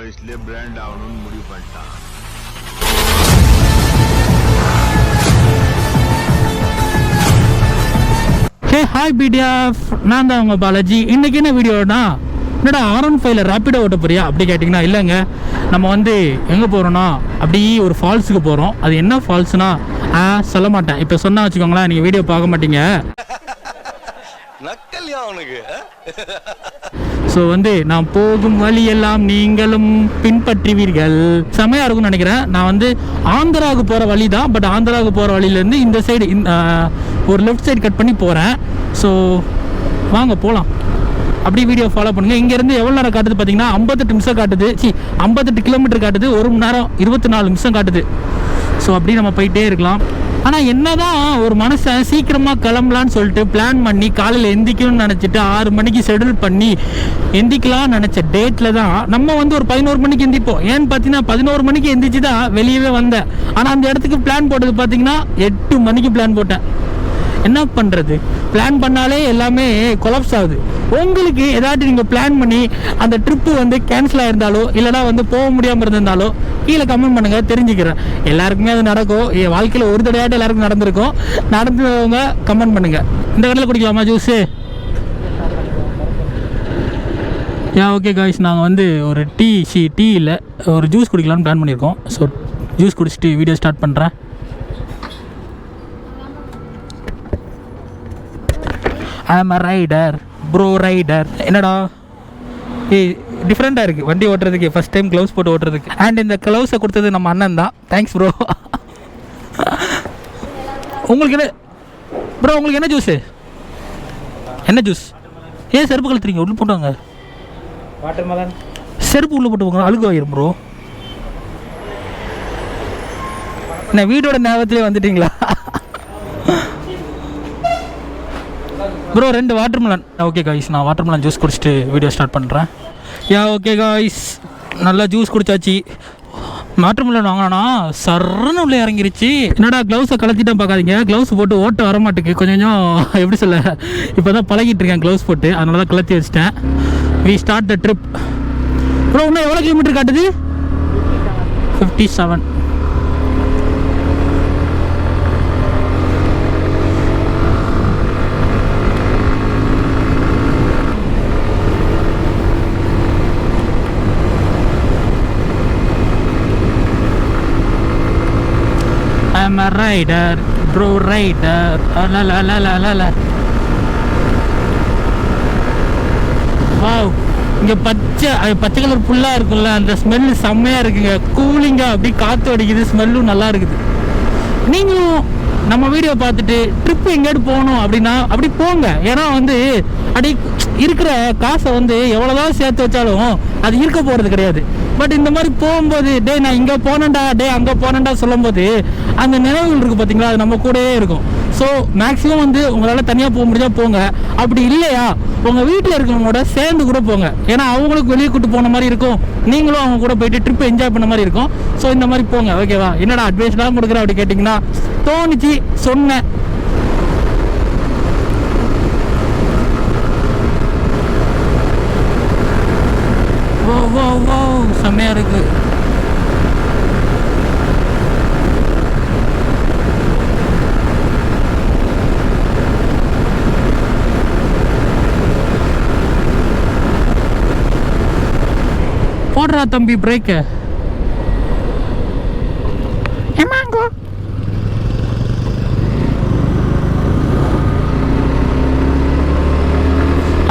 इसलिए ब्रांड ஆகணும்னு முடிவு பண்ணிட்டான். ஹே ஹாய் பிடிஎஃப், நான் தான் உங்கள் பாலாஜி. இன்றைக்கி என்ன வீடியோனா, என்னடா R15 ரேப்பிடோ ஓட்ட போறியா அப்படி கேட்டிங்கன்னா, இல்லைங்க, நம்ம வந்து எங்கே போகிறோன்னா அப்படி ஒரு ஃபால்ஸுக்கு போகிறோம். அது என்ன ஃபால்ஸ்னா சொல்ல மாட்டேன். இப்போ சொன்னால் வச்சுக்கோங்களேன், நீங்கள் வீடியோ பார்க்க மாட்டீங்க. ஸோ வந்து நான் போகும் வழியெல்லாம் நீங்களும் பின்பற்றுவீர்கள். செமையாக இருக்கும்னு நினைக்கிறேன். நான் வந்து ஆந்திராவுக்கு போகிற வழி தான், பட் ஆந்திராவுக்கு போகிற வழியிலேருந்து இந்த சைடு ஒரு லெஃப்ட் சைடு கட் பண்ணி போகிறேன். ஸோ வாங்க போகலாம். அப்படி வீடியோ ஃபாலோ பண்ணுங்கள். இங்கேருந்து எவ்வளோ நேரம் காட்டுது பார்த்தீங்கன்னா 58 நிமிஷம் காட்டுது. 58 கிலோமீட்டர் காட்டுது. 1 மணி நேரம் 24 நிமிஷம் காட்டுது. ஸோ அப்படி நம்ம போயிட்டே இருக்கலாம். ஆனால் என்னதான் ஒரு மனுஷன் சீக்கிரமாக கிளம்பலான்னு சொல்லிட்டு பிளான் பண்ணி காலையில் எந்திக்கணும்னு நினச்சிட்டு 6 மணிக்கு ஷெடியூல் பண்ணி எந்திக்கலாம்னு நினச்ச டேட்டில் தான் நம்ம வந்து ஒரு 11 மணிக்கு எந்திப்போம். ஏன்னு பார்த்தீங்கன்னா 11 மணிக்கு எந்திரிச்சு தான் வெளியவே வந்தேன். ஆனால் அந்த இடத்துக்கு பிளான் போட்டது பார்த்தீங்கன்னா 8 மணிக்கு பிளான் போட்டேன். என்ன பண்ணுறது, பிளான் பண்ணாலே எல்லாமே கொலாப்ஸ் ஆகுது. உங்களுக்கு ஏதாச்சும் நீங்கள் பிளான் பண்ணி அந்த ட்ரிப்பு வந்து கேன்சல் ஆகிருந்தாலோ இல்லைனா வந்து போக முடியாமல் இருந்திருந்தாலோ கீழே கமெண்ட் பண்ணுங்கள், தெரிஞ்சுக்கிறேன். எல்லாருக்குமே அது நடக்கும். என் வாழ்க்கையில் ஒரு தடையாட்டம் எல்லாருக்கும் நடந்திருக்கும். நடந்தவங்க கமெண்ட் பண்ணுங்கள். இந்த கடையில் குடிக்கலாமா ஜூஸு? ஓகே காய்ஸ், நாங்கள் வந்து ஒரு டீ இல்லை ஒரு ஜூஸ் குடிக்கலாம்னு பிளான் பண்ணியிருக்கோம். ஸோ ஜூஸ் குடிச்சிட்டு வீடியோ ஸ்டார்ட் பண்ணுறேன். I'm a rider bro rider. என்னடா டிஃப்ரெண்ட்டாக இருக்குது வண்டி ஓட்டுறதுக்கு. ஃபஸ்ட் டைம் க்ளவுஸ் போட்டு ஓட்டுறதுக்கு. அண்ட் இந்த க்ளவுஸை கொடுத்தது நம்ம அண்ணன் தான். Thanks bro. உங்களுக்கு என்ன ப்ரோ, உங்களுக்கு என்ன ஜூஸு? என்ன ஜூஸ்? ஏன் செருப்பு கழுத்துறீங்க? உள்ளே போட்டுவாங்க. வாட்டர்மெலன் செருப்பு உள்ளே போட்டு போங்க, அழுகு ஆயிரும் ப்ரோ. என்ன வீட்டோட ஞாபகத்திலே வந்துட்டீங்களா ப்ரோ? 2 வாட்டர்மெலன். ஓகே காய்ஸ், நான் வாட்டர்மெலன் ஜூஸ் குடிச்சிட்டு வீடியோ ஸ்டார்ட் பண்ணுறேன். ஓகே காய்ஸ், நல்லா ஜூஸ் குடிச்சாச்சு. வாட்டர்மெலன் வாங்கினா சர்ன்னு உள்ளே இறங்கிருச்சு. என்னடா க்ளவுஸை கலத்திட்டேன் பார்க்காதீங்க. க்ளவுஸ் போட்டு ஓட்ட வர மாட்டேங்குது. கொஞ்சம் எப்படி சொல்ல, இப்போ தான் பழகிட்டு இருக்கேன் க்ளவுஸ் போட்டு, அதனால தான் கலத்தி வச்சிட்டேன். We start the trip. Bro இன்னும் எவ்வளோ கிலோமீட்டர் காட்டுது? 57. I'm a rider, bro rider. La la la la la la. Wow, இங்கே பச்சை கலர் புல்லாக இருக்குல்ல, அந்த ஸ்மெல்லு செம்மையாக இருக்குங்க. கூலிங்காக அப்படி காற்று அடிக்குது, ஸ்மெல்லும் நல்லா இருக்குது. நீங்களும் நம்ம வீடியோ பார்த்துட்டு ட்ரிப்பு எங்கேயாவது போகணும் அப்படின்னா அப்படி போங்க. ஏன்னா வந்து அப்படி இருக்கிற காசை வந்து எவ்வளோதான் சேர்த்து வச்சாலும் அது இருக்க போகிறது கிடையாது. பட் இந்த மாதிரி போகும்போது டே நான் இங்கே போனேன்டா, டே அங்கே போனேன்டா சொல்லும்போது அந்த நினைவுகள் இருக்குது பார்த்தீங்களா, அது நம்ம கூடவே இருக்கும். ஸோ மேக்ஸிமம் வந்து உங்களால் தனியாக போக முடிஞ்சா போங்க. அப்படி இல்லையா உங்கள் வீட்டில் இருக்கிறவங்களோட சேர்ந்து கூட போங்க. ஏன்னா அவங்களுக்கு வெளியே கூட்டு போன மாதிரி இருக்கும், நீங்களும் அவங்க கூட போயிட்டு ட்ரிப் என்ஜாய் பண்ண மாதிரி இருக்கும். ஸோ இந்த மாதிரி போங்க. ஓகேவா? என்னடா அட்வைஸ்லாம் கொடுக்குறேன் அப்படி கேட்டிங்கன்னா, தோணுச்சு சொன்னேன். ஓ ஓ ஓ செம்மையாக இருக்குது. போடுறா தம்பி பிரேக்கு. ஏமாங்கோ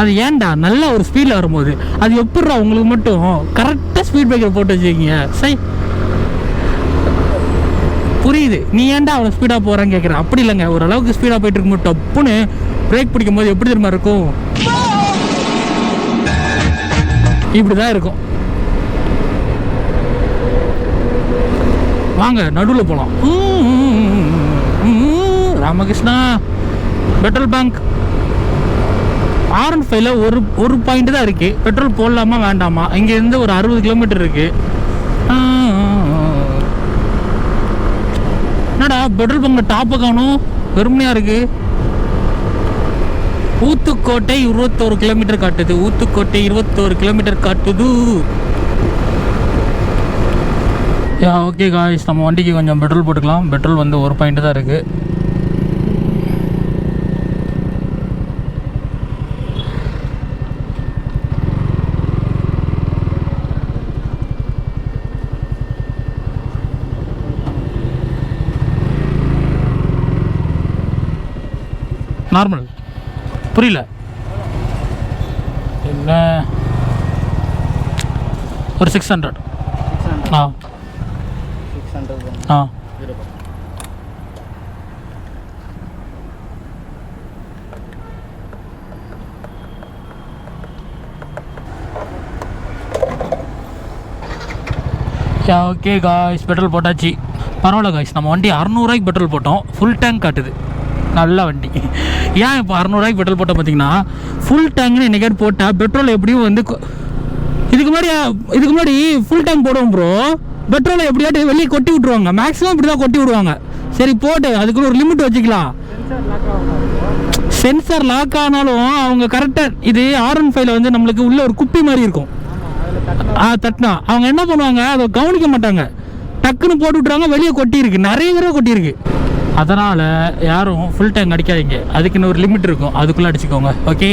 அது ஏன்டா நல்ல ஒரு ஸ்பீடில் வரும்போது அது எப்படிடா உங்களுக்கு மட்டும் கரெக்டாக ஸ்பீட் பிரேக்கர் போட்டு வச்சுருக்கீங்க? சரி புரியுது, நீ ஏன்டா அவ்வளோ ஸ்பீடாக போகிறான்னு கேட்குறேன். அப்படி இல்லைங்க, ஓரளவுக்கு ஸ்பீடாக போயிட்டு இருக்கும்போது டப்புன்னு பிரேக் பிடிக்கும் போது எப்படி தெரியுமா இருக்கும்? இப்படி தான் இருக்கும். வாங்க நடுவில் போகலாம். Ramakrishna petrol bunk. R15 ஒரு பாயிண்ட் தான் இருக்குது. பெட்ரோல் போடலாமா வேண்டாமா? இங்கேருந்து ஒரு 60 கிலோமீட்டர் இருக்குது. என்னடா பெட்ரோல் பங்க் டாப்பை காணும், வெறுமையாக இருக்குது. ஊத்துக்கோட்டை 21 கிலோமீட்டர் காட்டுது. ஊத்துக்கோட்டை 21 கிலோமீட்டர் காட்டுது. ஓகே காய்ஸ், நம்ம வண்டிக்கு கொஞ்சம் பெட்ரோல் போட்டுக்கலாம். பெட்ரோல் வந்து 1 பாயிண்ட் தான் இருக்குது. நார்மல் புரியல என்ன, ஒரு 600. ஆ ஆ ஓகே காய்ஸ், பெட்ரோல் போட்டாச்சு. பரவாயில்ல காய்ஸ், நம்ம வண்டி 600 ரூபாய்க்கு பெட்ரோல் போட்டோம். ஃபுல் டேங்க் காட்டுது, நல்ல வண்டி. ஏன் இப்போ 600 ரூபாய்க்கு பெட்ரோல் போட்டால் பார்த்தீங்கன்னா, ஃபுல் டேங்க்னு என்னைக்காவது போட்டால் பெட்ரோல் எப்படியும் வந்து இதுக்கு முன்னாடி ஃபுல் டேங்க் போடுவோம் ப்ரோ, பெட்ரோலை எப்படியாட்டு வெளியே கொட்டி விட்ருவாங்க. மேக்ஸிமம் இப்படி தான் கொட்டி விடுவாங்க. சரி போட்டு அதுக்குள்ள ஒரு லிமிட் வச்சுக்கலாம். சென்சார் லாக் ஆனாலும் அவங்க கரெக்டாக, இது R15 வந்து நம்மளுக்கு உள்ள ஒரு குப்பி மாதிரி இருக்கும், தட்டினா அவங்க என்ன பண்ணுவாங்க, அதை கவனிக்க மாட்டாங்க, டக்குன்னு போட்டு விட்றாங்க, வெளியே கொட்டியிருக்கு, நிறைய தடவை கொட்டியிருக்கு. அதனால் யாரும் ஃபுல் டேங்க் அடிக்காதீங்க, அதுக்குன்னு ஒரு லிமிட் இருக்கும், அதுக்குள்ளே அடிச்சுக்கோங்க. ஓகே,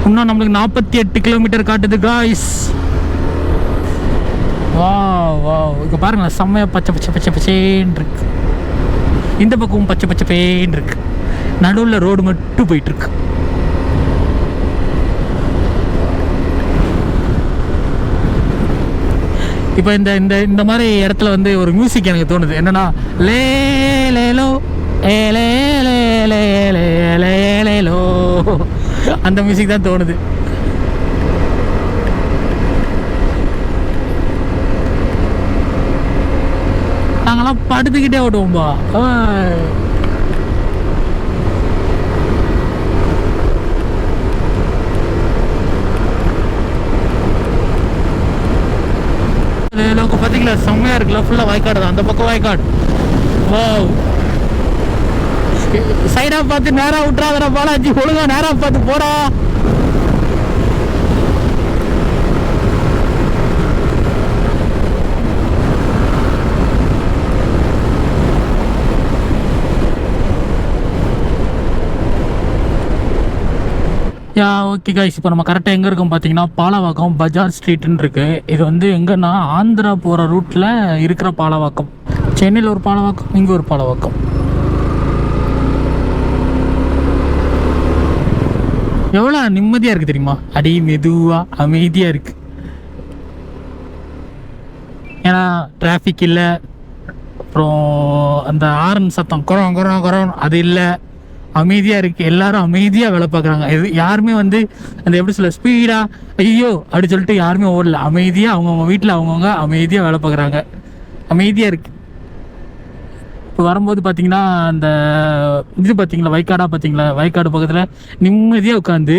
இன்னும் நம்மளுக்கு 48 கிலோமீட்டர் காட்டுது காய்ஸ். வா வா, இங்கே பாருங்கள், செம்மையாக பச்சை பச்சை பச்சை பச்சேன்னு இருக்கு. இந்த பக்கமும் பச்சை பச்சை பேன்னு இருக்கு, நடுவில் ரோடு மட்டும் போயிட்டுருக்கு. இப்போ இந்த இந்த இந்த மாதிரி இடத்துல வந்து ஒரு மியூசிக் எனக்கு தோணுது, என்னன்னா லே லேலோ ஏ லே லே லே லே லே லேலோ, அந்த மியூசிக் தான் தோணுது. நாங்களாம் படுத்துக்கிட்டே ஓட்டுவோம்பா. பார்த்தீங்களா, செம்மையா இருக்குல்ல, ஃபுல்லாக வாய்க்காடு தான், அந்த பக்கம் வாய்க்காடு. ஓ, சைடா பார்த்து நேரா விட்டுறாதடா பாலாஜி, ஒழுங்கா நேரா பார்த்து போடா. ஓகே காய்ஸ், இப்போ நம்ம கரெக்டாக எங்கே இருக்கோம் பார்த்தீங்கன்னா, பாலவாக்கம் பஜார் ஸ்ட்ரீட்னு இருக்குது. இது வந்து எங்கன்னா ஆந்திரா போகிற ரூட்டில் இருக்கிற பாலவாக்கம். சென்னையில் ஒரு பாலவாக்கம், இங்கே ஒரு பாலவாக்கம். எவ்வளோ நிம்மதியாக இருக்குது தெரியுமா, அடி மெதுவாக அமைதியாக இருக்குது. ஏன்னா டிராஃபிக் இல்லை, அப்புறம் அந்த ஆரன் சத்தம் குறம் குறம் குறம் அது இல்லை, அமைதியாக இருக்குது. எல்லாரும் அமைதியாக வேலை பார்க்குறாங்க. இது யாருமே வந்து அந்த எப்படி சொல்ல ஸ்பீடாக ஐயோ அப்படி சொல்லிட்டு யாருமே ஓடல, அமைதியாக அவங்கவுங்க வீட்டில் அவங்கவுங்க அமைதியாக வேலை பார்க்குறாங்க, அமைதியாக இருக்குது. இப்போ வரும்போது பார்த்தீங்கன்னா, அந்த இது பார்த்தீங்களா, வயக்காடாக பார்த்தீங்களா, வயக்காடு பக்கத்தில் நிம்மதியாக உட்காந்து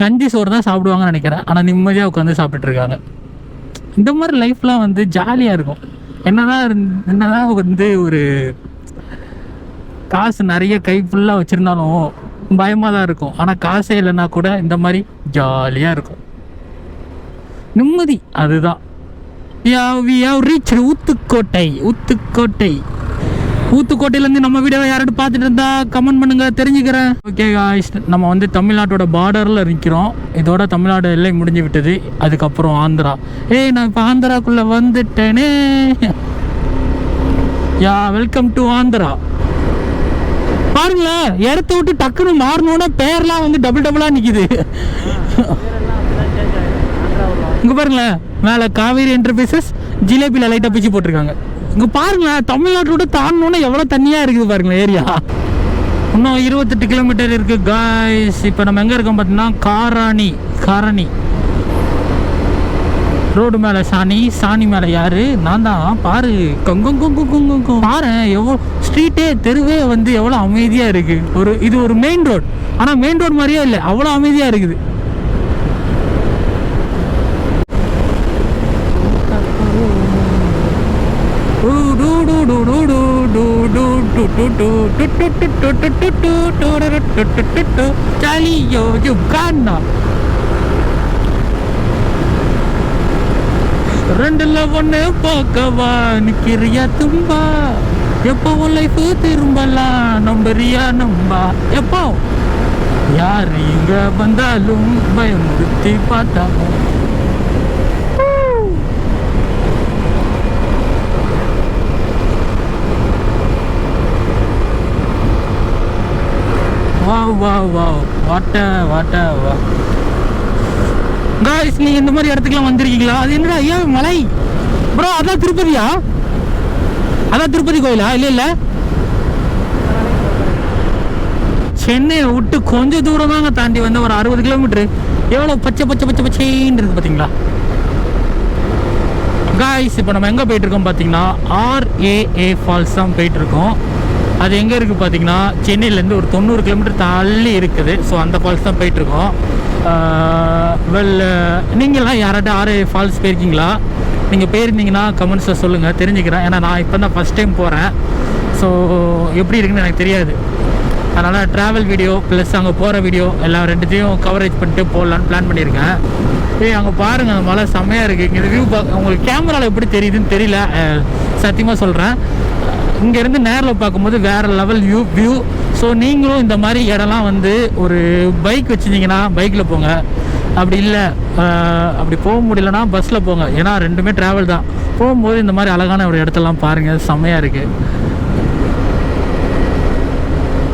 கஞ்சி சோறு தான் சாப்பிடுவாங்கன்னு நினைக்கிறேன், ஆனால் நிம்மதியாக உட்காந்து சாப்பிட்டுருக்காங்க. இந்த மாதிரி லைஃப்லாம் வந்து ஜாலியாக இருக்கும். என்னதான் வந்து ஒரு காசு நிறைய கை ஃபுல்லாக வச்சுருந்தாலும் பயமாக தான் இருக்கும். ஆனால் காசே இல்லைன்னா கூட இந்த மாதிரி ஜாலியாக இருக்கும், நிம்மதி. அதுதான் ஊத்துக்கோட்டையிலேருந்து நம்ம வீடியோவை யாராவது பார்த்துட்டு இருந்தா கமெண்ட் பண்ணுங்க, தெரிஞ்சுக்கிறேன். ஓகே காய்ஸ், நம்ம வந்து தமிழ்நாட்டோட பார்டரில் நிற்கிறோம். இதோட தமிழ்நாடு எல்லை முடிஞ்சு விட்டது. அதுக்கப்புறம் ஆந்திரா. நான் இப்போ ஆந்திராக்குள்ளே வந்துட்டேனே. Welcome to Andhra. பாருங்களேன், இடத்த விட்டு டக்குன்னு மாறணும்னா பேர்லாம் வந்து டபுளாக நிற்கிது. இங்கே பாருங்களேன், மேலே காவேரி என்டர்பிரைசஸ், ஜிலேபியில் லைட்டாக பிச்சு போட்டிருக்காங்க. இங்கே பாருங்களேன், தமிழ்நாட்டோட தாண்டணுன்னா எவ்வளோ தண்ணியாக இருக்குது பாருங்களேன் ஏரியா. இன்னும் 28 கிலோமீட்டர் இருக்குது காய்ஸ். இப்போ நம்ம எங்கே இருக்கோம் பார்த்தீங்கன்னா, காரணி ரோடு மேலே சாணி மேலே யாரு, நான் தான். பாரு கொங்கும் பாரு, எவ்வளோ ஸ்ட்ரீட்டே தெருவே வந்து எவ்வளோ அமைதியாக இருக்குது. இது ஒரு மெயின் ரோடு, ஆனால் மெயின் ரோடு மாதிரியே இல்லை, அவ்வளோ அமைதியாக இருக்குது. ரெண்டுல ஒண்ணு போக்கவா நிக்கிறியா தும்பா எப்போ உன் லைஃப் திரும்பலாம் நம்பறியா நம்பா எப்போ யார் இங்க வந்தாலும் பயமுறுத்தி பார்த்தாலும் காய்ஸ் நீங்க இந்த மாதிரி இடத்துக்குலாம் வந்திருக்கீங்களா? அது என்னடா ஐயா மலை ப்ரோ? அதான் திருப்பதியா? அதான் திருப்பதி கோயிலா? இல்ல இல்ல, சென்னையை விட்டு கொஞ்சம் தூரம் தாங்க தாண்டி வந்து ஒரு 60 கிலோமீட்டரு. எவ்வளவு பச்சை பச்சை பச்சை பச்சைன்னு இருக்கு பாத்தீங்களா காய்ஸ்? இப்போ நம்ம எங்க போயிட்டு இருக்கோம் பாத்தீங்கன்னா RAA ஃபால்ஸ் தான் போயிட்டு இருக்கோம். அது எங்கே இருக்குது பார்த்தீங்கன்னா சென்னையிலேருந்து ஒரு 90 கிலோமீட்டர் தள்ளி இருக்குது. ஸோ அந்த ஃபால்ஸ் தான் போயிட்டுருக்கோம். நீங்கள்லாம் யாராட்ட RAA ஃபால்ஸ் போயிருக்கீங்களா? நீங்கள் போயிருந்தீங்கன்னா கமெண்ட்ஸில் சொல்லுங்கள், தெரிஞ்சுக்கிறேன். ஏன்னா நான் இப்போ தான் ஃபஸ்ட் டைம் போகிறேன். ஸோ எப்படி இருக்குன்னு எனக்கு தெரியாது. அதனால் ட்ராவல் வீடியோ ப்ளஸ் அங்கே போகிற வீடியோ எல்லாம் ரெண்டுத்தையும் கவரேஜ் பண்ணிட்டு போடலான்னு பிளான் பண்ணியிருக்கேன். அங்கே பாருங்கள், அந்த மலை செம்மையாக இருக்குது. இங்கே வியூ உங்களுக்கு கேமராவில் எப்படி தெரியுதுன்னு தெரியல, சத்தியமாக சொல்கிறேன். இங்கேருந்து நேரில் பார்க்கும்போது வேறு லெவல் வியூ. ஸோ நீங்களும் இந்த மாதிரி இடம்லாம் வந்து ஒரு பைக் வச்சுருந்தீங்கன்னா பைக்கில் போங்க. அப்படி இல்லை, அப்படி போக முடியலன்னா பஸ்ஸில் போங்க. ஏன்னா ரெண்டுமே ட்ராவல் தான். போகும்போது இந்த மாதிரி அழகான ஒரு இடத்தெல்லாம் பாருங்கள், செம்மையாக இருக்குது.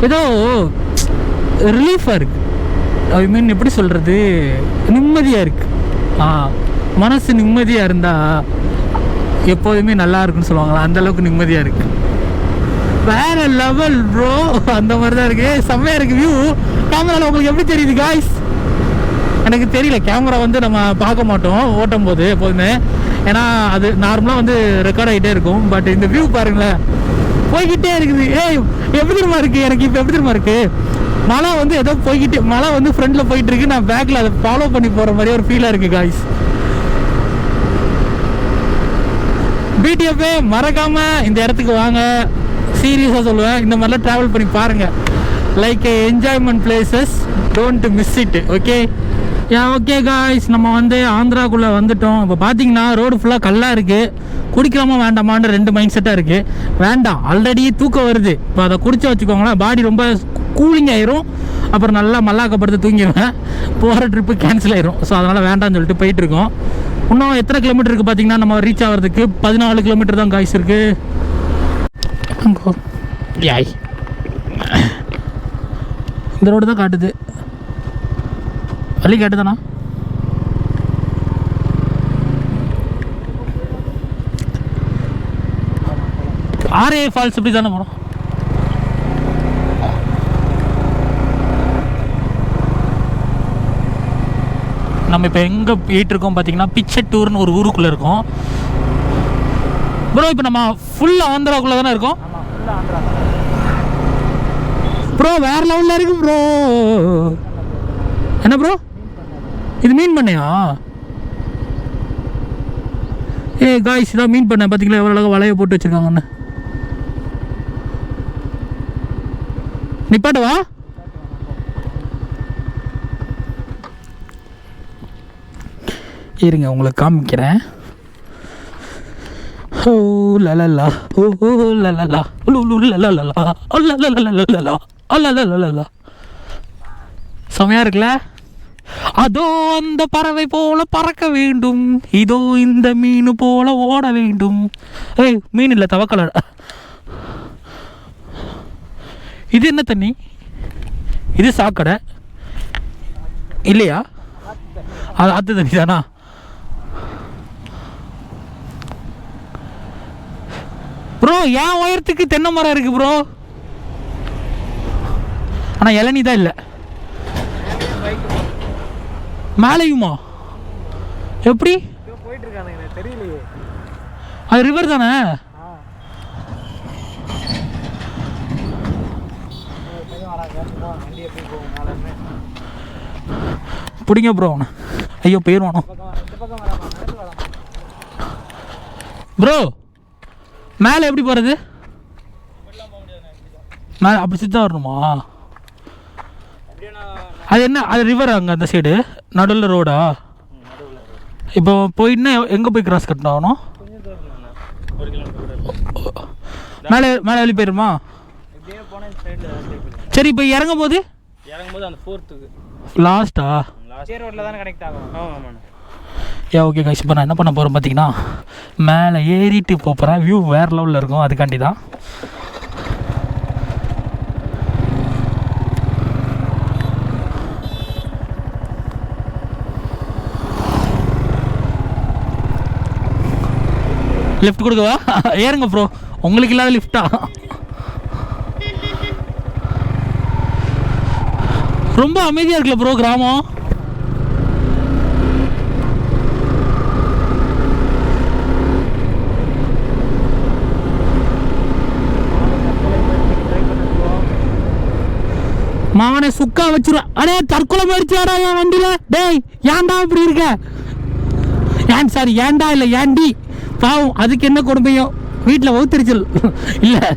ஏதோ ரிலீஃபாக இருக்குது. ஐ மீன் எப்படி சொல்கிறது, நிம்மதியாக இருக்குது. மனசு நிம்மதியாக இருந்தால் எப்போதுமே நல்லா இருக்குன்னு சொல்லுவாங்களா, அந்தளவுக்கு நிம்மதியாக இருக்குது. வேற லெவல் ப்ரோ, அந்த மாதிரி தான் இருக்கு. செம்மையா இருக்கு வியூ. கேமரால உங்களுக்கு எப்படி தெரியுது காய்ஸ்? எனக்கு தெரியல, கேமரா வந்து நம்ம பார்க்க மாட்டோம் ஓட்டும் போது எப்போதுமே, ஏன்னா அது நார்மலாக வந்து ரெக்கார்ட் ஆகிட்டே இருக்கும். பட் இந்த வியூ பாருங்களேன், போய்கிட்டே இருக்குது. எப்படி தெரியுமா இருக்கு எனக்கு இப்போ? எப்படி தெரியுமா இருக்கு, மழை வந்து ஏதோ போய்கிட்டே, மழை வந்து ஃப்ரண்ட்ல போயிட்டு இருக்கு, நான் பேக்ல அதை ஃபாலோ பண்ணி போற மாதிரி ஒரு ஃபீலா இருக்கு காய்ஸ். பிடிஎஃப் மறக்காம இந்த இடத்துக்கு வாங்க, சீரியஸாக சொல்லுவேன். இந்த மாதிரிலாம் ட்ராவல் பண்ணி பாருங்கள். Like enjoyment places, don't miss it. Okay okay guys, நம்ம வந்து ஆந்திராக்குள்ளே வந்துட்டோம். இப்போ பார்த்தீங்கன்னா ரோடு ஃபுல்லாக கல்லாக இருக்குது. குடிக்கலாமா வேண்டாமான்னு 2 மைண்ட் செட்டாக இருக்குது. வேண்டாம், ஆல்ரெடி தூக்கம் வருது. இப்போ அதை குடிச்சா வச்சுக்கோங்களேன், பாடி ரொம்ப கூலிங் ஆயிரும். அப்புறம் நல்லா மல்லாக்கப்படுத்து தூங்கிடுவேன். போகிற ட்ரிப்பு கேன்சல் ஆயிரும். ஸோ அதனால் வேண்டாம்னு சொல்லிட்டு போயிட்டுருக்கோம். இன்னும் எத்தனை கிலோமீட்டர் இருக்குது பார்த்தீங்கன்னா, நம்ம ரீச் ஆகிறதுக்கு 14 கிலோமீட்டர் தான் காய்ஸ் இருக்குது. இந்த ரோடு தான் காட்டுது, வழி காட்டுதானா? RAA ஃபால்ஸ் இப்படி தானே போனோம். நம்ம இப்போ எங்கே போயிட்டு இருக்கோம் பார்த்தீங்கன்னா, பிச்சட்டூர்னு ஒரு ஊருக்குள்ளே இருக்கோம் ப்ரோ. இப்போ நம்ம ஃபுல் ஆந்திராக்குள்ளே தானே இருக்கோம் ப்ரோ. வேற லெவலில் இருக்கு ப்ரோ. என்ன ப்ரோ இது, மீன் பண்ணையா? காய்ஸ் இதான் மீன் பண்ண. பார்த்தீங்களா எவ்வளோ அழகாக வலையை போட்டு வச்சுருக்காங்கன்னு. நிப்பாட்டவா? இருங்க உங்களுக்கு காமிக்கிறேன். ஓ லலலா, ஓ லலலா, லலலா, செமையா இருக்குல்ல? அதோ அந்த பறவை போல பறக்க வேண்டும், இதோ இந்த மீன் போல ஓட வேண்டும். மீன் இல்லை, தவக்கலை. இது என்ன தண்ணி? இது சாக்கடை இல்லையா? அது ஆத்து தண்ணி தானா? ப்ரோ என் உயரத்துக்கு தென்னை மரம் இருக்கு ப்ரோ, ஆனால் இளநீ தான் இல்லை. மேலையுமா? எப்படி போயிட்டு இருக்காங்க தெரியலையே. அது ரிவர் தானே? பிடிங்க ப்ரோ அவனை. ஐயோ போயிடுவானோ ப்ரோ. மேலே எப்படி போகிறது? மேலே அப்படி சுத்தம் வரணுமா? அது என்ன, அது ரிவர் அங்கே அந்த சைடு நடுவில் ரோடா? இப்போ போயிட்டுனா எங்கே போய் கிராஸ் கட் ஆகணும்? மேலே மேலே வெளியே போயிருமா? சரி இப்போ இறங்கும் போது அந்த 4th லாஸ்ட்டா ரோட்டில் தானே கனெக்ட் ஆகும். ஆமாம். ஓகே கைஸ், இப்போ நான் என்ன பண்ண போகிறேன் பார்த்தீங்கன்னா, மேலே ஏறிட்டு போகிறேன். வியூ வேறு லெவலில் இருக்கும், அதுக்காண்டி தான். லிஃப்ட் கொடுக்கவா? ஏறுங்க ப்ரோ, உங்களுக்கு இல்லாத லிஃப்டா? ரொம்ப அமைதியாக இருக்குல்ல ப்ரோ கிராமம். மாவனை சுக்கா வச்சுருவேன். அடே தற்கொலை போயிடுச்சாடா என் வண்டியில். டேய் ஏன்டா இப்படி இருக்க? சாரி ஏன்டா இல்லை ஏன்டி, பாவம் அதுக்கு என்ன கொடுமையோ. வீட்டில் வகுத்தறிச்சல் இல்லை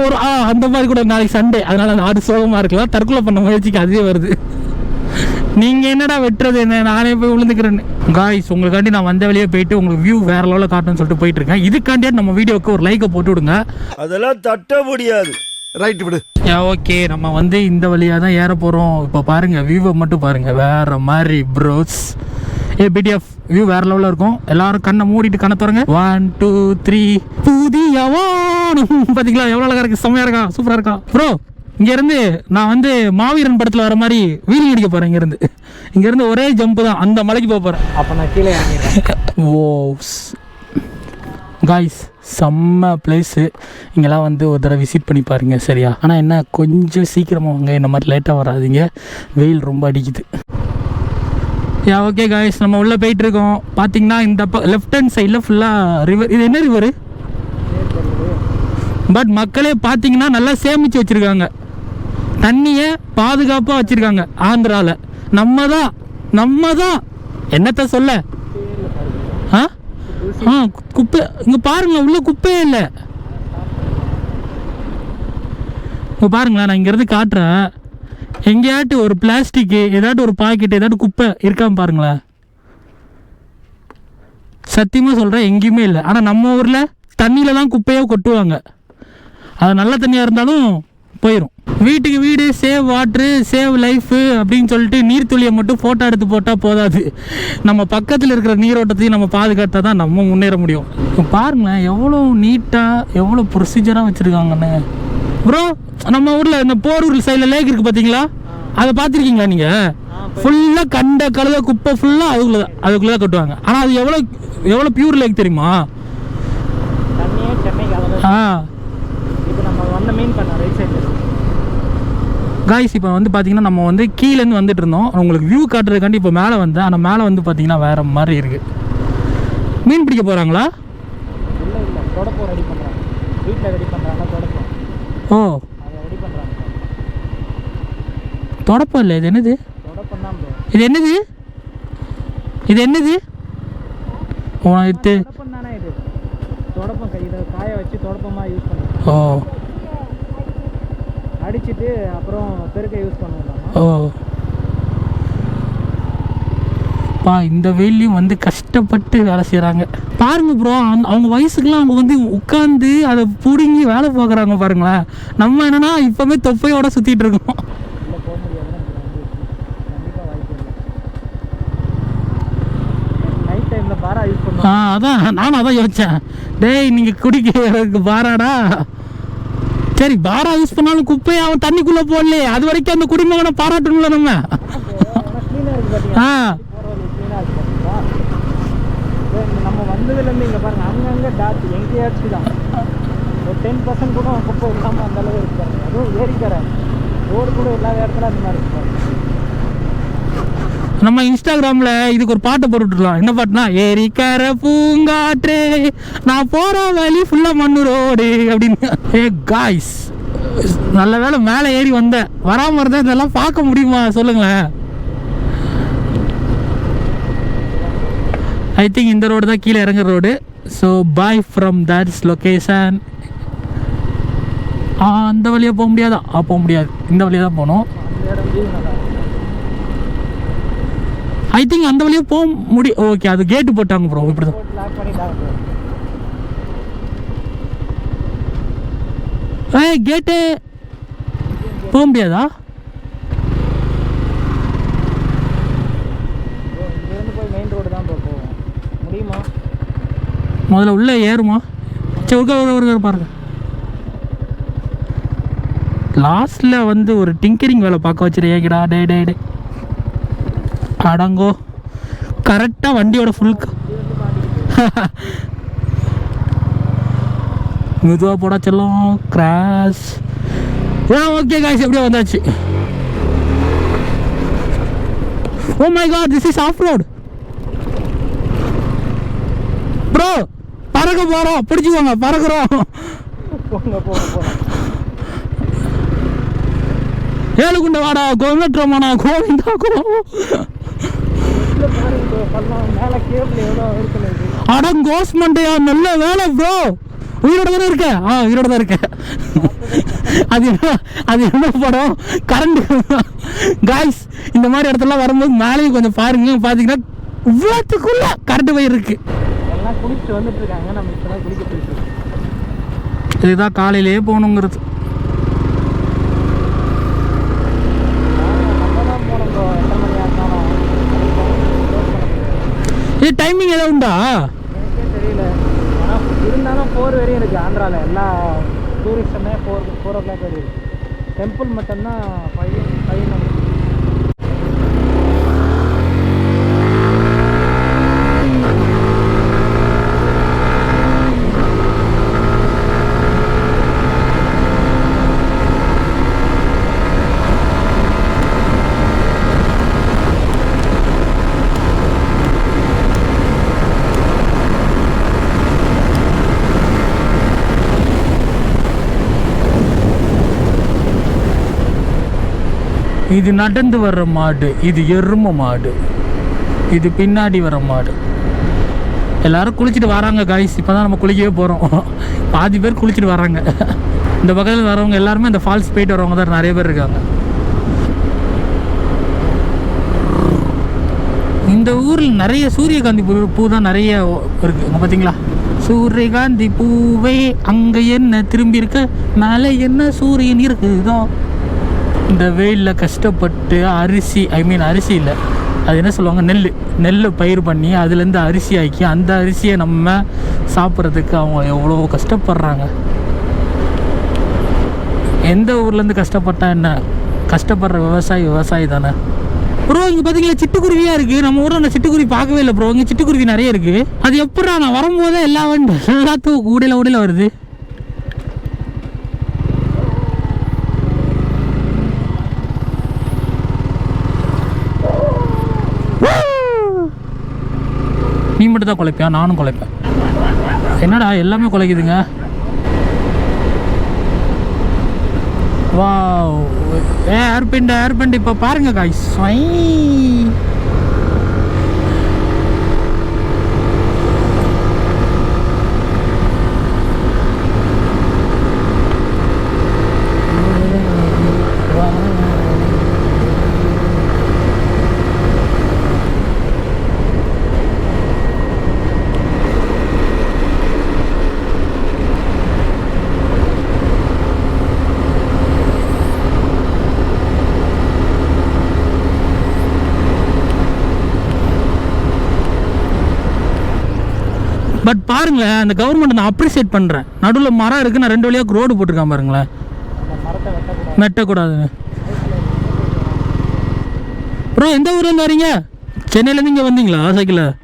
ஒரு அந்த மாதிரி கூட. நாளைக்கு சண்டே, அதனால் ஆடு சோகமாக இருக்கலாம். தற்கொலை பண்ண முயற்சிக்கு அதுவே வருது. நீங்கள் என்னடா வெட்டுறது என்ன, நானே போய் விழுந்துக்கிறேன்னு. காய்ஸ், உங்களுக்காண்டி நான் வந்த வழியே போயிட்டு உங்களுக்கு வியூ வேறு லெவலில் காட்டணும்னு சொல்லிட்டு போயிட்டு இருக்கேன். இதுக்காண்டியே நம்ம வீடியோவுக்கு ஒரு லைக்கை போட்டு விடுங்க. அதெல்லாம் தட்ட முடியாது. ரைட் விடு. ஓகே, நம்ம வந்து இந்த வழியாக தான் ஏற போகிறோம். இப்போ பாருங்கள், வியூவை மட்டும் பாருங்கள், வேறு மாதிரி ப்ரோஸ். பிடிஎஃப் வியூ வேறு லெவலில் இருக்கும். எல்லாரும் கண்ணை மூடிட்டு கண்ணை தரங்க. 1 2 3 புதிய வானம். பார்த்தீங்களா எவ்வளோ அழகாக இருக்குது, செம்மையாக இருக்கா, சூப்பராக இருக்கா ப்ரோ. இங்கேருந்து நான் வந்து மாவீரன் படத்தில் வர மாதிரி வீலிங் அடிக்க போகிறேன். இங்கேருந்து ஒரே ஜம்ப்பு தான், அந்த மலைக்கு போக போகிறேன். அப்போ நான் கீழே இறங்கிடுறேன். ஓ காய்ஸ், செம்ம பிளேஸு. இங்கெல்லாம் வந்து ஒரு தடவை விசிட் பண்ணி பாருங்க, சரியா? ஆனால் என்ன, கொஞ்சம் சீக்கிரமாக வாங்க, இந்த மாதிரி லேட்டாக வராதிங்க, வெயில் ரொம்ப அடிக்குது. ஓகே காய்ஸ், நம்ம உள்ளே போயிட்டுருக்கோம். பார்த்தீங்கன்னா இந்த லெஃப்ட் ஹேண்ட் சைடில் ஃபுல்லாக ரிவர். இது என்ன ரிவரு? பட் மக்களே பார்த்தீங்கன்னா நல்லா சேமித்து வச்சுருக்காங்க, தண்ணியை பாதுகாப்பாக வச்சுருக்காங்க. ஆந்திராவில் நம்ம தான் என்னத்த சொல்ல. குப்பை இங்கே பாருங்க, உள்ள குப்பையே இல்லை. இங்கே பாருங்களேன், நான் இங்கேருந்து காட்டுறேன். எங்கேயாட்டு ஒரு பிளாஸ்டிக்கு, ஏதாட்டும் ஒரு பாக்கெட், ஏதாட்டும் குப்பை இருக்காம பாருங்களேன். சத்தியமாக சொல்கிறேன், எங்கேயுமே இல்லை. ஆனால் நம்ம ஊரில் தண்ணியில் தான் குப்பையாக கொட்டுவாங்க. அது நல்ல தண்ணியாக இருந்தாலும் போயிடும். வீட்டுக்கு வீடு சேவ் வாட்ரு சேவ் லைஃபு அப்படின்னு சொல்லிட்டு நீர்த்துளியை மட்டும் ஃபோட்டோ எடுத்து போட்டால் போதாது. நம்ம பக்கத்தில் இருக்கிற நீரோட்டத்தையும் நம்ம பாதுகாத்தால் தான் நம்ம முன்னேற முடியும். இப்போ பாருங்களேன், எவ்வளோ நீட்டாக எவ்வளோ ப்ரொசீஜராக வச்சுருக்காங்கன்னு. ப்ரோ, நம்ம ஊரில் இந்த போரூர் சைடில் லேக் இருக்குது பார்த்தீங்களா, அதை பார்த்துருக்கீங்களா நீங்கள்? ஃபுல்லாக கண்ட கழுத குப்பை ஃபுல்லாக அதுக்குள்ளே தான் கட்டுவாங்க. ஆனால் அது எவ்வளோ பியூர் லேக் தெரியுமா? காய்ஸ், இப்போ வந்து பார்த்தீங்கன்னா நம்ம வந்து கீழேருந்து வந்துட்டு இருந்தோம். உங்களுக்கு வியூ காட்டுறதுக்காண்டி இப்போ மேலே வந்தேன். ஆனால் மேலே வந்து பார்த்தீங்கன்னா வேறு மாதிரி இருக்குது. மீன் பிடிக்க போகிறாங்களா? ஓ, தொடப்பம் இல்லை, இது என்னது? இது என்னது? ஓ, அடிச்சிட்டு அப்புறம் பெருக்க யூஸ் பண்ணுவாங்க. ஓ பா, இந்த வெயிலையும் வந்து கஷ்டப்பட்டு வேலை செய்கிறாங்க பாருங்க ப்ரோ. அவங்க வயசுக்கெல்லாம் அவங்க வந்து உட்காந்து அதை பிடுங்கி வேலை பார்க்குறாங்க பாருங்களேன். நம்ம என்னன்னா இப்போவே தொப்பையோட சுற்றிட்டு இருக்கோம். அதான் நானும் அதான் யோசித்தேன். டேய், நீங்கள் குடிக்கிறதுக்கு பாராடா? சரி, பாரா யூஸ் பண்ணாலும் குப்பையை அவன் தண்ணிக்குள்ளே போடலையே, அது வரைக்கும் அந்த குடிமகனை பாராட்டணும்ல நம்ம. நம்ம வந்ததுலேருந்து இங்கே பாருங்க, அங்கங்கே டாட் எங்கேயாச்சும் தான் ஒரு 10% கூட குப்பை இல்லாமல் அந்த அளவு இருக்காங்க. அதுவும் ஏரிக்கரை ரோடு கூட இல்லாத இடத்துல அந்த மாதிரி இருக்காங்க. நம்ம இன்ஸ்டாகிராமில் இதுக்கு ஒரு பாட்டை போட்டுக்கலாம். என்ன பாட்டுனா, ஏரிக்கரை பூங்காற்றே நான் போகிற வழி ஃபுல்லாக மண்ணு ரோடு அப்படின்னு. காய்ஸ், நல்ல வேலை மேலே ஏறி வந்தேன். வராமல் இருந்தால் இதெல்லாம் பார்க்க முடியுமா சொல்லுங்களேன்? ஐ திங்க் இந்த ரோடு தான் கீழே இறங்குற road. So bye from that's location. அந்த வழியாக போக முடியாதா? போக முடியாது, இந்த வழியாக தான் போகணும். ஐ திங்க் அந்த வழியாக போக முடியும். ஓகே, அது கேட்டு போட்டாங்க ப்ரோ. இப்படி தான் லாக் பண்ணிட்டாங்க bro. கேட்டு போக முடியாதா? bro, இங்கேருந்து போய் மெயின் ரோடு தான் bro போவோம். முடியுமா? முதல்ல உள்ளே ஏறுமா? சரி, ஒரு பாருங்க. லாஸ்ட்டில் வந்து ஒரு டிங்கரிங் வேலை பார்க்க வச்சுருக்கேடா. டே அடங்கோ. கரெக்டாக வண்டியோட ஃபுல் மெதுவாக போடா செல்லும். கிராஷ். ஓகே காய்ஸ், எப்படியோ வந்தாச்சு. Oh my god, this is off road bro. பறக்க போகிறோம், பிடிச்சிக்கோங்க, பறக்கிறோம். போங்க. ஏழுகுண்ட வாடா, கோவிந்தோமாடா, கோவிந்தா மேலே கேபிள் எவ்வளோ இருக்குது. அடங்கோஸ் மண்டையா, நல்ல வேலை ப்ரோ. உயிரோட தானே இருக்க? உயிரோட தான் இருக்கேன். அது என்ன படம்? கரண்ட். காய்ஸ், இந்த மாதிரி இடத்துலாம் வரும்போது மேலேயும் கொஞ்சம் பாருங்க. பார்த்தீங்கன்னா இவ்வளோத்துக்குள்ள கரண்ட் போய் இருக்கு. எல்லாம் குளிச்சுட்டு வந்துட்டு இருக்காங்க. நம்ம இப்போ தான் குளிக்க போயிட்டு இருக்கோம். இதுதான் காலையிலேயே போகணுங்கிறது. நம்ம தான் போனோம் ப்ரோ. எத்தனை மணியாக இருந்தாலும் இது டைமிங் ஏதாவது உண்டா? எனக்கே தெரியல. ஆனால் இருந்தாலும் 4 வரையும் இருக்குது. ஆந்திராவில் எல்லா டூரிஸ்டுமே 4 o'clock வரையும் இருக்குது. டெம்பிள் மட்டும்தான் 5 இது நடந்து வர்ற மாடு, இது எரும மாடு, இது பின்னாடி வர மாடு. எல்லாரும் குளிச்சுட்டு வராங்க காய்ஸ். இப்போ தான் நம்ம குளிக்கவே போகிறோம். பாதி பேர் குளிச்சுட்டு வராங்க. இந்த பக்கத்தில் வரவங்க எல்லாருமே இந்த ஃபால்ஸ் போயிட்டு வரவங்க தான் நிறைய பேர் இருக்காங்க. இந்த ஊரில் நிறைய சூரியகாந்தி பூ தான் நிறைய இருக்குது. இங்கே பார்த்தீங்களா, சூரியகாந்தி பூவே அங்கே என்ன திரும்பி இருக்க, மேலே என்ன சூரியன் இருக்குதோ. இந்த வெயிலில் கஷ்டப்பட்டு அரிசி அரிசி இல்லை, அது என்ன சொல்லுவாங்க, நெல் பயிர் பண்ணி அதுலேருந்து அரிசி ஆக்கி அந்த அரிசியை நம்ம சாப்பிட்றதுக்கு அவங்க எவ்வளோ கஷ்டப்படுறாங்க. எந்த ஊர்லேருந்து கஷ்டப்பட்டா என்ன, கஷ்டப்படுற விவசாயி தானே ப்ரோ. இங்கே பார்த்தீங்களா சிட்டுக்குருவியாக இருக்குது. நம்ம ஊரில் அந்த சிட்டுக்குருவி பார்க்கவே இல்லை ப்ரோ. இங்கே சிட்டுக்குருவி நிறைய இருக்குது. அது எப்படா நான் வரும்போதே எல்லாத்துக்கும் ஊடையில் வருது. நீ மட்டும் தான் குலைப்பியா? நானும் குலைப்பேன். என்னடா எல்லாமே குலைக்குதுங்க. வாவ், ஏர்பெண்ட் இப்போ பாருங்க காய்ஸ். பட் பாருங்களேன், அந்த கவர்மெண்ட் நான் அப்ரிசியேட் பண்ணுறேன். நடுவில் மரம் இருக்குது, நான் 2 வழியாக ரோடு போட்டிருக்கான் பாருங்களேன். வெட்டக்கூடாதுன்னு. ப்ரோ எந்த ஊர்லேருந்து வரீங்க? சென்னையிலேருந்து இங்கே வந்தீங்களா சைக்கிளில்?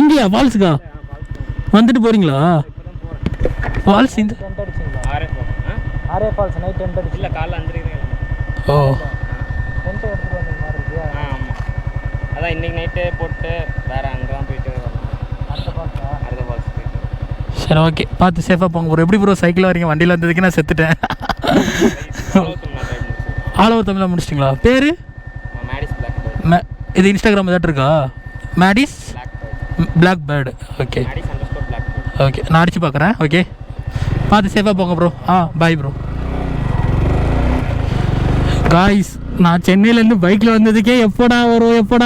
இங்கேயா ஃபால்ஸுக்கா வந்துட்டு போகிறீங்களா? ஃபால்ஸ் இந்த ஆரே ஃபால்ஸ் நைட் 10 அடிச்சு இல்லை, காலைல 5:30. ஓ, டென்ட் எடுத்துகிட்டு வந்த மாதிரி இருக்கு. ஆமாம், அதான் இன்றைக்கி நைட்டே போட்டு வேறு அங்கெல்லாம் போயிட்டு வரலாம். அடுத்த ஃபால்ஸ் போயிட்டு. சரி ஓகே, பார்த்து சேஃபாக போங்க ப்ரோ. எப்படி ப்ரோ சைக்கிள் வரீங்க? வண்டியில் வந்ததுக்கு நான் செத்துட்டேன். ஆல் ஓவர் தமிழாக முடிச்சிட்டிங்களா? பேர் மேடிஸ் பிளாக் பேர்டு. இது இன்ஸ்டாகிராம் ஏதாட்டு இருக்கா? Maddie's black bird. Okay Maddie's _ black bird. Okay, நான் அடித்து பார்க்குறேன். ஓகே, பார்த்து சேஃபாக போங்க ப்ரோ. Bye bro. காய்ஸ், நான் சென்னையிலேருந்து பைக்கில் வந்ததுக்கே எப்போடா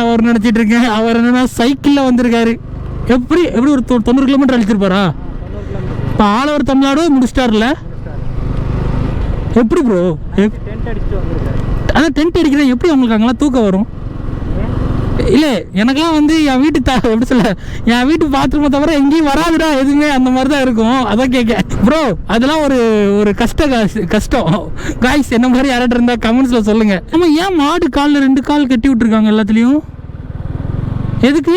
வரும்னு நினச்சிட்டு இருக்கேன். அவர் என்னன்னா சைக்கிளில் வந்திருக்காரு. எப்படி ஒரு 90 கிலோமீட்டர் அழிச்சிருப்பாரா? இப்போ ஆல் ஓவர் தமிழ்நாடு முடிச்சிட்டார்ல. எப்படி ப்ரோ அதான் டென்ட் அடிக்கிறேன், எப்படி உங்களுக்கு அங்கெல்லாம் தூக்கம் வரும்? இல்லை எனக்கெல்லாம் வந்து என் வீட்டு எப்படி சொல்ல, என் வீட்டு பாத்ரூமை தவிர எங்கேயும் வராதுடா எதுவுமே, அந்த மாதிரி தான் இருக்கும். அதான் கேட்க ப்ரோ, அதெல்லாம் ஒரு கஷ்டம் காய்ஸ். என்ன மாதிரி யாராட்ட இருந்தா கமெண்ட்ஸில் சொல்லுங்க. நம்ம ஏன் மாடு காலில் 2 கால் கட்டி விட்டுருக்காங்க எல்லாத்துலேயும்? எதுக்கு?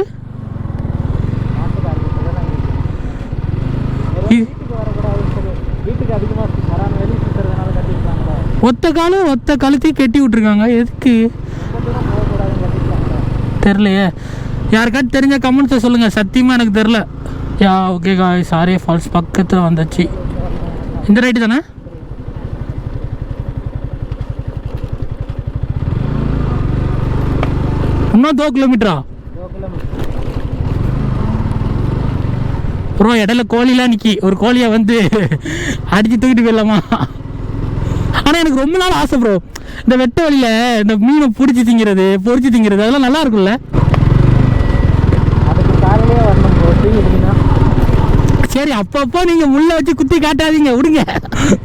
ஒத்த காலும் ஒத்த கழுத்தையும் கட்டி விட்டுருக்காங்க, எதுக்கு தெரிலையே. யாருக்காச்சும் தெரிஞ்ச கமெண்ட்ஸை சொல்லுங்கள், சத்தியமாக எனக்கு தெரில. Yeah okay guys, RA falls பக்கத்தில் வந்தாச்சு. இந்த ரைட்டு தானே? இன்னும் 2 கிலோமீட்டரா ப்ரோ? இடையில கோழிலாம் நிற்கி, ஒரு கோழியை வந்து அடித்து தூக்கிட்டு போயிடலாமா? ஆனால் எனக்கு ரொம்ப நாள் ஆசை ப்ரோ, இந்த வெட்ட வழியில் இந்த மீனை பிடிச்சி திங்கிறது, பொறிச்சு திங்கிறது, அதெல்லாம் நல்லா இருக்கும்ல. அதுக்கு காலையிலே வரணும் ப்ரோ, தூங்கிட்டீங்கன்னா. சரி, அப்பப்போ நீங்கள் முள்ளை வச்சு குத்தி காட்டாதீங்க, விடுங்க.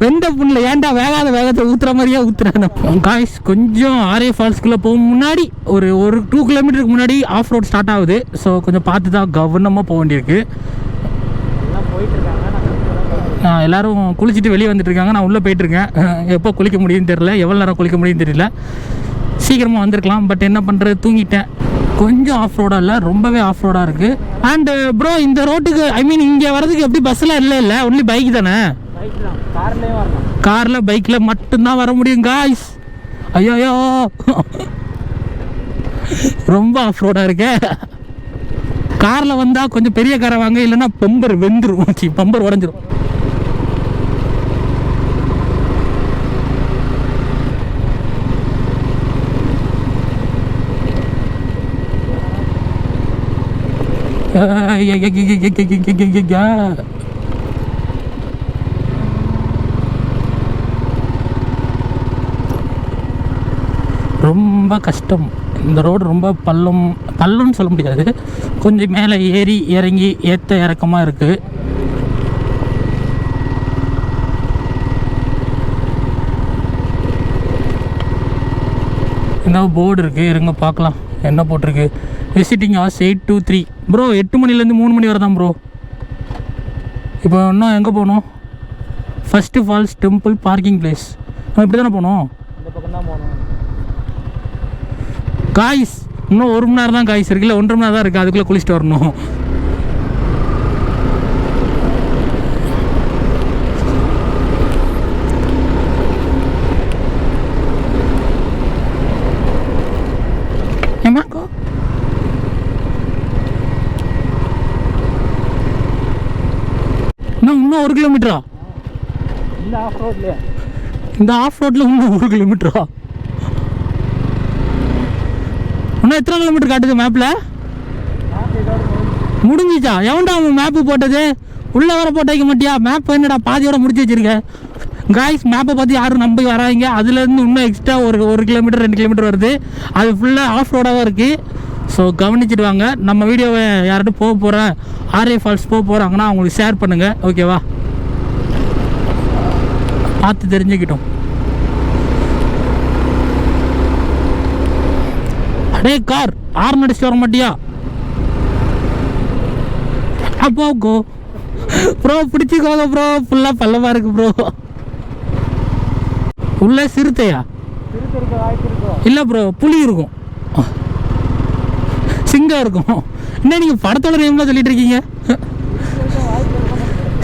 வெந்த புண்ணில் ஏன்டா வேகத்தை ஊற்றுற மாதிரியே ஊற்றுறேன் காய்ஸ். கொஞ்சம் ஆர்ஏ ஃபால்ஸ்குள்ளே போக முன்னாடி ஒரு 2 கிலோமீட்டருக்கு முன்னாடி ஆஃப் ரோட் ஸ்டார்ட் ஆகுது. ஸோ கொஞ்சம் பார்த்து தான் கவனமாக போக வேண்டியிருக்கு. எல்லோரும் குளிச்சுட்டு வெளியே வந்துட்டு இருக்காங்க, நான் உள்ளே போயிட்டுருக்கேன். எப்போ குளிக்க முடியும்னு தெரியல, எவ்வளோ நேரம் குளிக்க முடியும்னு தெரியல. சீக்கிரமாக வந்திருக்கலாம், பட் என்ன பண்ணுறது, தூங்கிட்டேன். கொஞ்சம் ஆஃப் ரோடாக இல்லை, ரொம்பவே ஆஃப் ரோடாக இருக்குது. அண்டு ப்ரோ, இந்த ரோட்டுக்கு இங்கே வரதுக்கு எப்படி பஸ்ஸெலாம் இல்லை, ஒன்லி பைக் தானே? காரில் பைக்கில் மட்டும்தான் வர முடியும் காய்ஸ். ஐயோ ரொம்ப ஆஃப் ரோடாக இருக்கே. காரில் வந்தால் கொஞ்சம் பெரிய காரை வாங்க, இல்லைன்னா பம்பர் வெந்துடும், பம்பர் உடஞ்சிரும். ரொம்ப கஷ்டம் இந்த ரோடு, ரொம்ப பள்ளம்னு சொல்ல முடியாது, கொஞ்சம் மேலே ஏறி இறங்கி ஏற்ற இறக்கமாக இருக்குது. இந்த போர்டு இருக்குது, இருங்க பார்க்கலாம் என்ன போட்டிருக்கு. Visiting hours 8 to 3 bro. 8 மணிலேருந்து 3 மணி வரை தான் ப்ரோ. இப்போ இன்னும் எங்கே போகணும்? First falls temple parking place. நம்ம இப்படி தானே போகணும்? இந்த பக்கம் தான் போகணும் காய்ஸ். இன்னும் 1 மணி நேரம் தான் காய்ஸ் இருக்குல்ல, 1.5 மணி நேரம் தான் இருக்குது, அதுக்குள்ளே குளிச்சுட்டு வரணும். ஏமாக்கோ இன்னும் 1 கிலோமீட்டரா? இந்த ஆஃப் ரோட்லையா? இந்த ஆஃப் ரோட்டில் இன்னும் 1 கிலோமீட்டரா? இன்னும் எத்தனை கிலோமீட்டர் காட்டுது மேப்பில்? முடிஞ்சிச்சா? எவன்டா அவன் மேப்பு போட்டது? உள்ளே வர போட்டு வைக்க மாட்டியா? மேப் என்னடா பாதியோட முடிச்சு வச்சிருக்கேன் காய்ஸ். மேப்பை பார்த்து யாரும் நம்பி வராங்க. அதுலேருந்து இன்னும் எக்ஸ்ட்ரா ஒரு கிலோமீட்டர் 2 கிலோமீட்டர் வருது. அது ஃபுல்லாக ஆஃப் ரோடாக தான் இருக்குது. ஸோ கவனிச்சுட்டு வாங்க. நம்ம வீடியோவை யார்கிட்ட போக போகிறேன், ஆர்ஏ ஃபால்ஸ் போக போகிறாங்கன்னா அவங்களுக்கு ஷேர் பண்ணுங்கள், ஓகேவா? பார்த்து தெரிஞ்சுக்கிட்டோம். அடே கார், ஆர்ன் அடிச்சுட்டு வர மாட்டியா? அப்போ ப்ரோ பிடிச்சிக்கோங்க ப்ரோ, ஃபுல்லாக பள்ளமாக இருக்குது ப்ரோ. உள்ள சிறுத்தையா? இல்லை ப்ரோ, புலி இருக்கும், சிங்கம் இருக்கும். என்ன நீங்கள் படத்தோட நேம்லாம் சொல்லிட்டு இருக்கீங்க?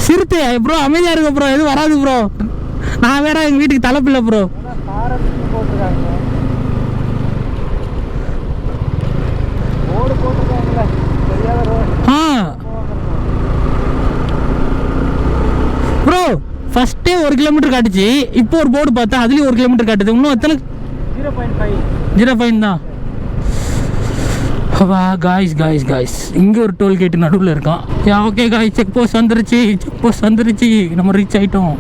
சிறுத்தையா ப்ரோ? அமைதியாக இருக்க ப்ரோ, எதுவும் வராது ப்ரோ. நான் வேற எங்கள் வீட்டுக்கு தலைப்பில்லை ப்ரோ. ப்ரோ ஃபஸ்ட்டே 1 கிலோமீட்டர் காட்டுச்சு, இப்போ ஒரு போர்டு பார்த்தா அதுலேயும் 1 கிலோமீட்டர் காட்டுது. இன்னும் எத்தனை? 0.5 தான். வா காய்ஸ் இங்கே ஒரு டோல்கேட்டு நடுவில் இருக்கான். யா ஓகே காய்ஸ், செக் போஸ்ட் வந்துருச்சு, நம்ம ரீச் ஆகிட்டோம்.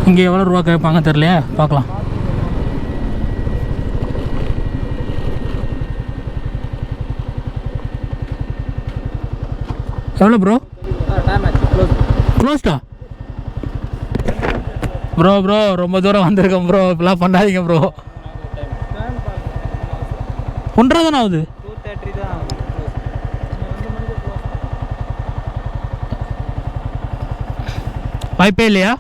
இங்கே எவ்வளோ ரூபா கேட்பாங்க தெரியலையே, பார்க்கலாம். எவ்வளோ ப்ரோ? டைம் ஆச்சு, க்ளோஸ். க்ளோஸ்டா? ப்ரோ ப்ரோ ரொம்ப தூரம் வந்திருக்கேன் ப்ரோ, இப்பெல்லாம் பண்ணாதீங்க ப்ரோ. 1:30 தானே ஆகுது? 2:30 தான் ஆகுது. வாய்ப்பே இல்லையா?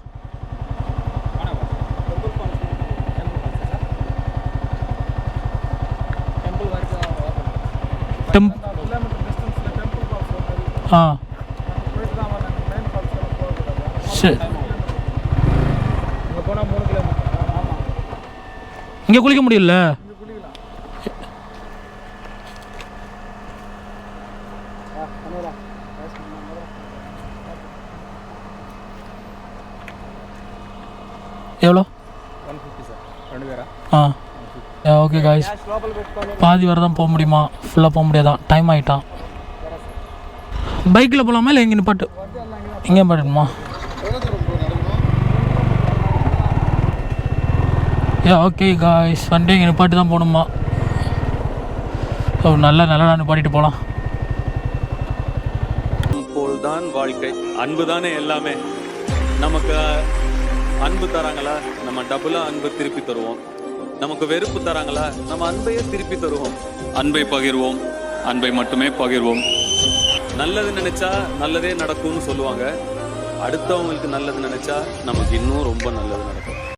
ஆ சரி. இங்கே போனால் 3 கிலோமீட்டர். ஆமாம், இங்கே குளிக்க முடியல. எவ்வளோ? 150 சார், 2 பேரா? ஆ ஓகே காய்ஸ், பாதி வரை தான் போக முடியுமா? ஃபுல்லாக போக முடியாதான், டைம் ஆகிட்டான். பைக்கில் போகலாமா இல்லை எங்கே நிப்பாட்டு? எங்கே நிப்பாட்டுமா? ஓகே காய்ஸ், வண்டி இங்கே நிப்பாட்டி தான் போகணுமா? நல்லா நிப்பாட்டிட்டு போகலாம். போல்தான் வாழ்க்கை, அன்பு தானே எல்லாமே. நமக்கு அன்பு தராங்களா, நம்ம டபுளாக அன்பு திருப்பி தருவோம். நமக்கு வெறுப்பு தராங்களா, நம்ம அன்பையே திருப்பி தருவோம். அன்பை பகிர்வோம், அன்பை மட்டுமே பகிர்வோம். நல்லது நினைச்சா நல்லதே நடக்கும்னு சொல்லுவாங்க. அடுத்தவங்களுக்கு நல்லது நினைச்சா நமக்கு இன்னும் ரொம்ப நல்லது நடக்கும்.